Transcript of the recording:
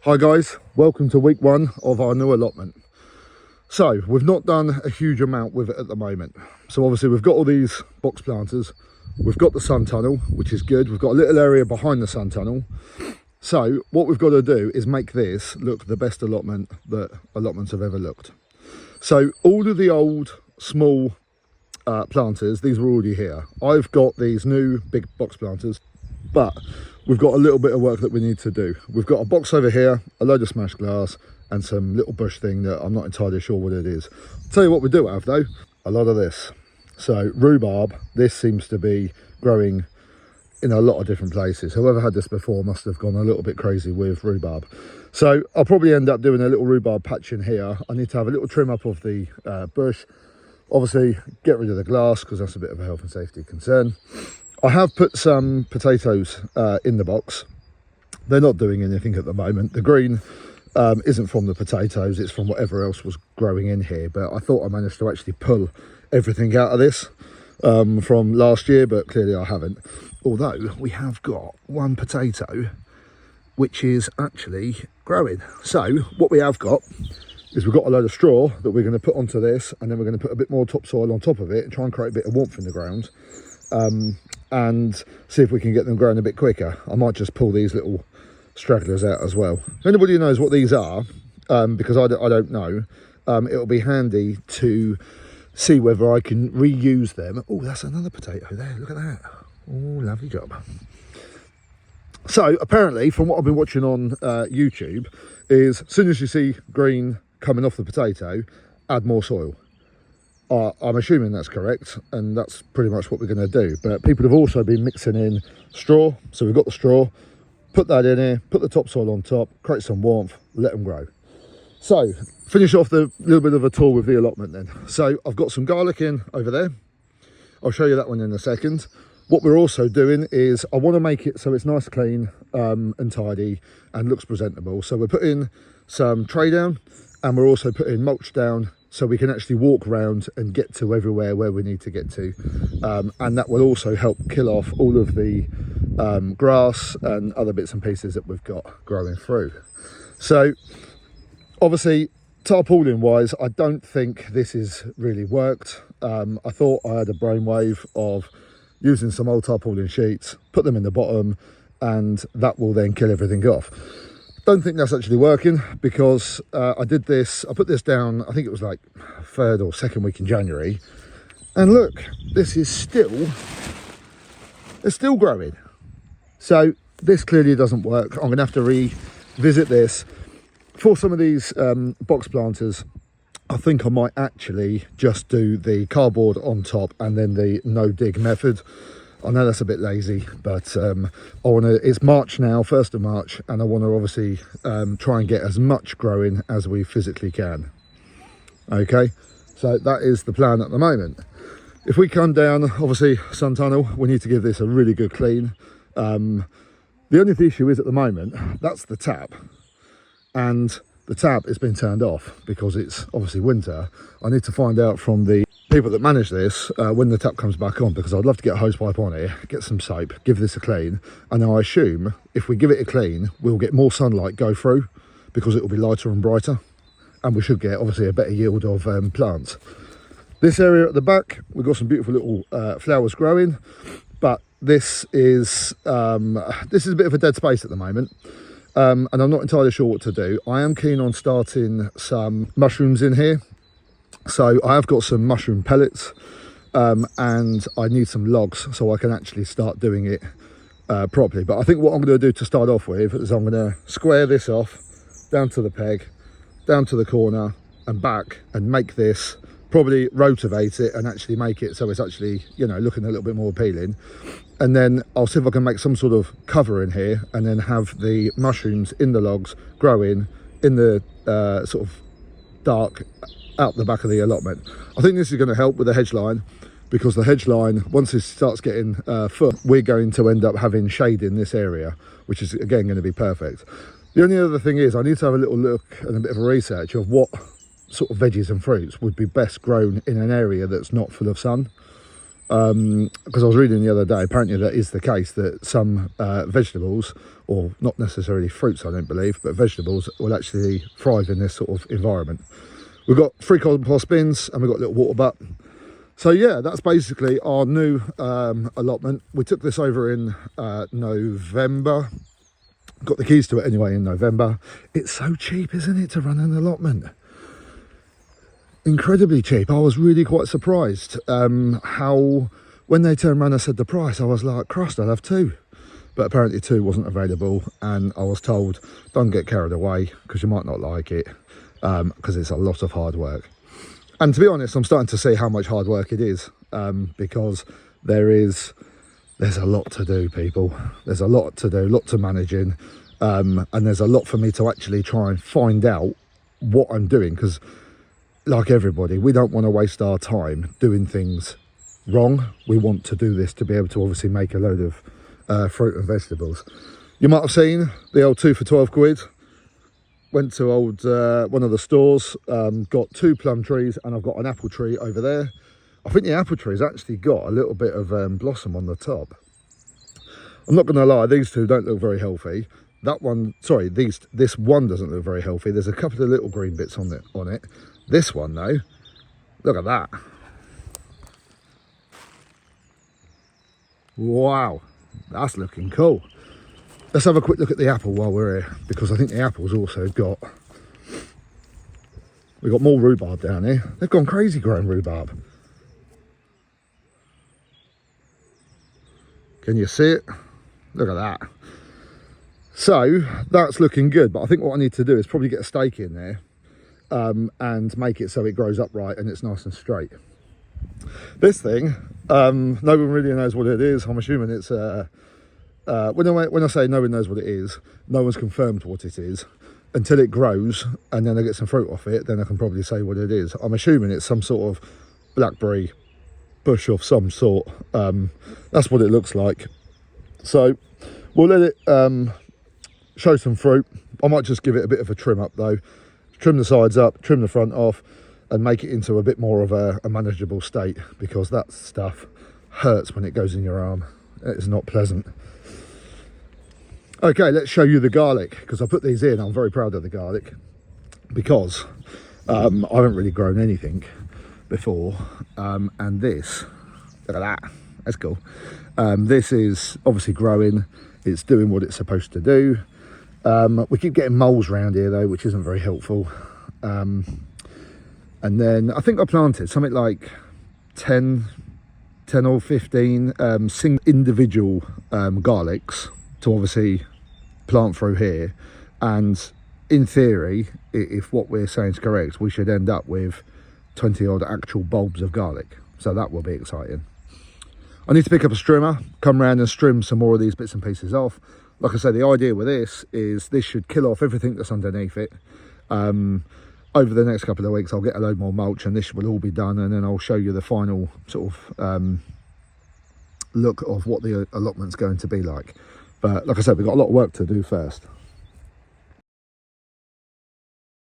Hi guys, welcome to week one of our new allotment. So we've not done a huge amount with it at the moment. So obviously we've got all these box planters, we've got the sun tunnel, which is good. We've got a little area behind the sun tunnel. So what we've got to do is make this look the best allotment that allotments have ever looked. So all of the old small planters, these were already here. I've got these new big box planters, but we've got a little bit of work that we need to do. We've got a box over here, a load of smashed glass, and some little bush thing that I'm not entirely sure what it is. I'll tell you what we do have though, a lot of this. So rhubarb, this seems to be growing in a lot of different places. Whoever had this before must have gone a little bit crazy with rhubarb. So I'll probably end up doing a little rhubarb patch in here. I need to have a little trim up of the bush. Obviously get rid of the glass because that's a bit of a health and safety concern. I have put some potatoes in the box. They're not doing anything at the moment. The green isn't from the potatoes, it's from whatever else was growing in here. But I thought I managed to actually pull everything out of this from last year, but clearly I haven't. Although we have got one potato which is actually growing. So what we have got is we've got a load of straw that we're going to put onto this, and then we're going to put a bit more topsoil on top of it and try and create a bit of warmth in the ground. And see if we can get them growing a bit quicker. I might just pull these little stragglers out as well. If anybody knows what these are, because I don't know, it'll be handy to see whether I can reuse them. Oh, that's another potato there, look at that. Oh, lovely job. So apparently, from what I've been watching on YouTube, is as soon as you see green coming off the potato, add more soil. I'm assuming that's correct, and that's pretty much what we're going to do. But people have also been mixing in straw. So we've got the straw, put that in here, put the topsoil on top, create some warmth, let them grow. So finish off the little bit of a tour with the allotment then. So I've got some garlic in over there. I'll show you that one in a second. What we're also doing is I want to make it so it's nice, clean and tidy and looks presentable. So we're putting some tray down, and we're also putting mulch down, so we can actually walk around and get to everywhere where we need to get to. And that will also help kill off all of the grass and other bits and pieces that we've got growing through. So obviously tarpaulin wise, I don't think this has really worked. I thought I had a brainwave of using some old tarpaulin sheets, put them in the bottom, and that will then kill everything off. Don't think that's actually working, because I put this down, I think it was like 3rd or 2nd week in January, and look, this is still growing. So this clearly doesn't work. I'm gonna have to revisit this. For some of these box planters, I think I might actually just do the cardboard on top and then the no dig method. I know that's a bit lazy, but it's March now, 1st of March, and I want to obviously try and get as much growing as we physically can. Okay, so that is the plan at the moment. If we come down, obviously sun tunnel, we need to give this a really good clean. The only issue is at the moment, that's the tap, and the tap has been turned off because it's obviously winter. I need to find out from the people that manage this when the tap comes back on, because I'd love to get a hose pipe on here, get some soap, give this a clean, and I assume if we give it a clean, we'll get more sunlight go through because it will be lighter and brighter, and we should get obviously a better yield of plants. This area at the back, we've got some beautiful little flowers growing, but this is a bit of a dead space at the moment. And I'm not entirely sure what to do. I am keen on starting some mushrooms in here. So I have got some mushroom pellets, and I need some logs so I can actually start doing it properly. But I think what I'm going to do to start off with is I'm going to square this off down to the peg, down to the corner and back, and make this, probably rotivate it and actually make it so it's actually, you know, looking a little bit more appealing. And then I'll see if I can make some sort of cover in here, and then have the mushrooms in the logs growing in the sort of dark out the back of the allotment. I think this is going to help with the hedge line, because the hedge line, once it starts getting full, we're going to end up having shade in this area, which is again going to be perfect. The only other thing is I need to have a little look and a bit of a research of what sort of veggies and fruits would be best grown in an area that's not full of sun. because I was reading the other day, apparently that is the case, that some vegetables, or not necessarily fruits I don't believe, but vegetables will actually thrive in this sort of environment. We've got 3 compost bins and we've got a little water butt. So yeah, that's basically our new allotment. We took this over in November. Got the keys to it anyway in November. It's so cheap, isn't it, to run an allotment? Incredibly cheap. I was really quite surprised how, when they turned around and said the price, I was like, Christ, I'll have 2. But apparently 2 wasn't available, and I was told, don't get carried away because you might not like it, because it's a lot of hard work. And to be honest, I'm starting to see how much hard work it is, because there's a lot to do, people. There's a lot to do, a lot to managing, and there's a lot for me to actually try and find out what I'm doing, because like everybody, we don't want to waste our time doing things wrong. We want to do this to be able to obviously make a load of fruit and vegetables. You might have seen the old 2 for 12 quid. Went to one of the stores, got 2 plum trees, and I've got an apple tree over there. I think the apple tree's actually got a little bit of blossom on the top. I'm not going to lie, these 2 don't look very healthy. That one, sorry, this one doesn't look very healthy. There's a couple of little green bits on it. This one though, look at that. Wow, that's looking cool. Let's have a quick look at the apple while we're here, because I think the apple's also we've got more rhubarb down here. They've gone crazy growing rhubarb. Can you see it? Look at that. So that's looking good, but I think what I need to do is probably get a stake in there and make it so it grows upright and it's nice and straight. This thing, no one really knows what it is. I'm assuming it's when I say no one knows what it is, no one's confirmed what it is until it grows, and then I get some fruit off it, then I can probably say what it is. I'm assuming it's some sort of blackberry bush of some sort. That's what it looks like. So we'll let it show some fruit. I might just give it a bit of a trim up though. Trim the sides up, trim the front off, and make it into a bit more of a manageable state, because that stuff hurts when it goes in your arm. It's not pleasant. Okay, let's show you the garlic, because I put these in. I'm very proud of the garlic, because I haven't really grown anything before, and this, look at that, that's cool. This is obviously growing, it's doing what it's supposed to do. We keep getting moles around here though, which isn't very helpful. And then I think I planted something like 10 or 15 single individual garlics to obviously plant through here, and in theory, if what we're saying is correct, we should end up with 20 odd actual bulbs of garlic, so that will be exciting. I need to pick up a strimmer, come around and trim some more of these bits and pieces off. Like I said, the idea with this is this should kill off everything that's underneath it. Over the next couple of weeks I'll get a load more mulch and this will all be done, and then I'll show you the final sort of look of what the allotment's going to be like. But like I said, we've got a lot of work to do first.